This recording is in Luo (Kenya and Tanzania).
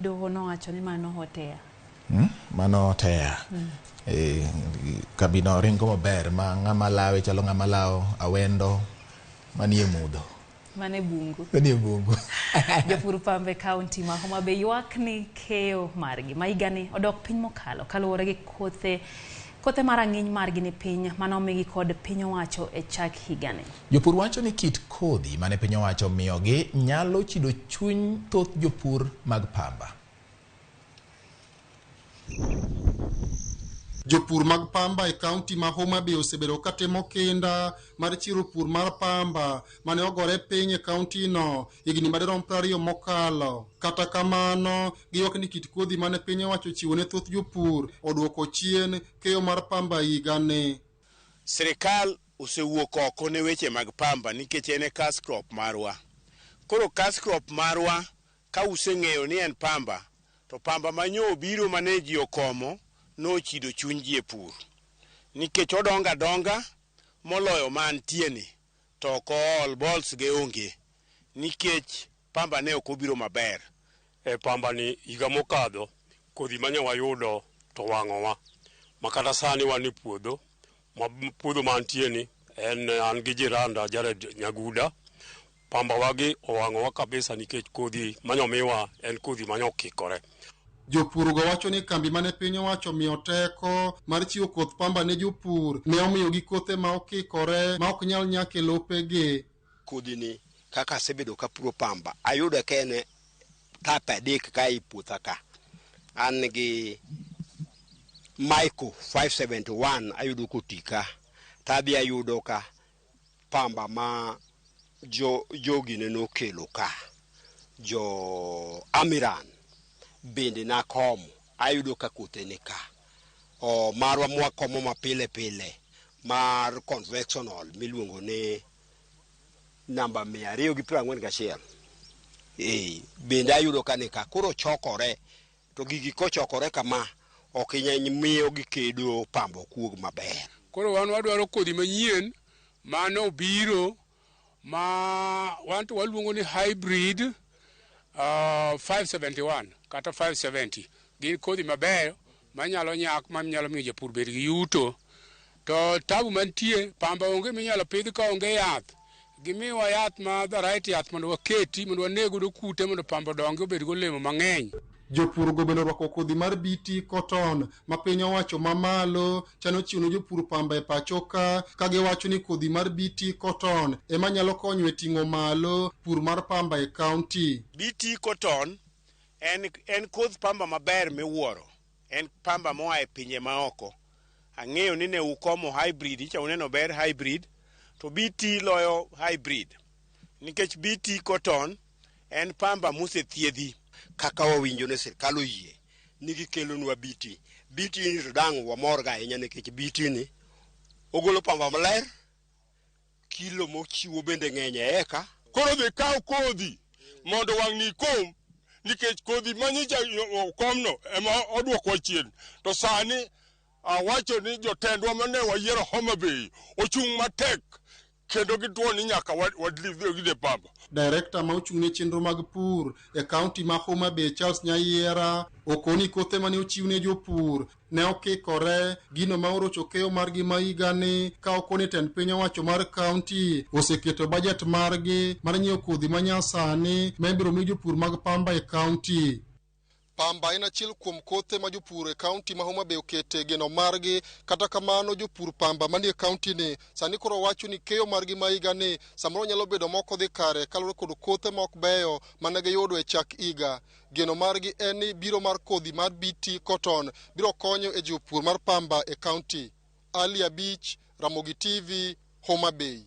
Doho nowacho ni mano hotea. Mano hotea. Kabino ringo maber ma ng'ama lawe chalo ng'ama lao awendo manie mudho. Mane bungu. Manie bungu. Jopur Pamba County ma Homa Bay ywak ni keyo margi ma higani odok piny mokalo kaluwore gi kothe marang'iny margi ni piny manomigi kod piny owacho e chak higani. Jopur wacho ni kit kodhi mane piny owacho miyogi nyalo chido chuny thoth jopur mag pamba. Jopur mag pamba e kaunti ma Homa Bay osebedo katimo kinda mar chiro pur mar pamba mane ogore piny e kaunti no higni madirom 20 mokalo. Kata kamano, giywak ni kit kodhi mane piny owacho chiwo ne thoth jopur oduoko chien keyo mar pamba higani. Sirikal osewuok oko ne weche mag pamba nikech en e cash crop marwa. Koro cash crop marwa ka useng'eyo ni en pamba, to pamba manyo biro mane ji okomo no chido chuny ji e pur. Nikech odonga donga moloyo mantieni to ko all balls ge onge. Nikech pamba ne ok obiro maber. E pamba ni higa mokadho kodhi mane wayudo to wang'owa. Makata sani wan e puodho. Puodho mantieni an gi jiranda Jared Nyaguda. Pamba wagi owang'owa kabisa nikech kodhi manyomiwa en kodhi manyokikore. Jopur go wacho ni kambi mane piny owacho miyo teko mar chiwo koth pamba ne jopur ne omiyo gi kothe ma okikore ma ok nyal nyak e lopegi. Kodhi ni kaka asebedo kapuro pamba ayudo ka en tapa adek ka i puotha ka. An gi maricho 571 ayudo kotika. Tadhi ayudo ka pamba ma jogi ne nokelo ka. Jo Amiran bende nakomo ayudo ka kothe ni ka. Marwa mwakomo ma pile pile mar convectional miluongo ni namba 241. Bende ayudo ka ni ka koro chokore to gigi kochokore kama ok inyal miyo gikedo pamba kuog maber. Koro wan wadwaro kodhi manyien mano biro ma wanto waluongo ni hybrid 571 kata 570. Gin kodhi maber manyalo nyak manyalo miyo japur bed gi yuto. To tabu mantie pamba onge minyalo pidh ka onge yath. Gimiwa yath ma variety yath mondo waketi mondo wanego do kute mondo pamba dongi obed go olemo mang'eny. Jopur go bende orwako kodhi mar BT cotton ma piny owacho mamalo chano chiwo ne jopur pamba e pacho ka giwacho ni kodhi mar BT cotton ema nyalo konyo e ting'o malo pur mar pamba e kaunti. BT cotton en koth pamba maber miwuoro. En pamba moa e pinje maoko. Ang'eyo ni ne ukomo hybrid, icha uneno ber hybrid, to BT loyo hybrid. Nikech BT cotton en pamba mosethiedhi. Kaka wawinjo ne sirkal oyie ni gikelonwa BT ni to dang' wamorga ahinya nikech BT ni ogolo pamba maler, kilo mochiwo bende ng'eny e eka. Koro dhi kaw kodhi mondo wang' ni kom nikech kodhi manyicha komno ema oduoko chien. To sani wacho ni jotendwa mane wayiero Homa Bay ochung' matek kendo gituo ni nyaka wadlive pamba. Director ma ochung' ne chenro mag pur e kaunti ma Homa Bay Charles Nyayiera okoni kothe mane ochiw ne jopur ne okikore. Gino ma orocho keyo margi ma higani ka okoni tend piny owacho mar kaunti oseketo bajet margi mar nyiewo kodhi manyasani ma ibiro mi jopur mag pamba e kaunti. Pamba en achiel kuom kothe ma jopur e kaunti ma Homa Bay okete geno margi. Kata kamano jopur pamba manie kaunti ni sani koro wacho ni keyo margi ma higani samoro nyalo bedo moko dhi kare kaluwore kod kothe ma ok beyo mane giyudo e chak higa. Geno margi en ni biro mar kodhi mar BT cotton biro konyo e jopur mar pamba e kaunti. Ali Abich, Ramogi TV, Homa Bay.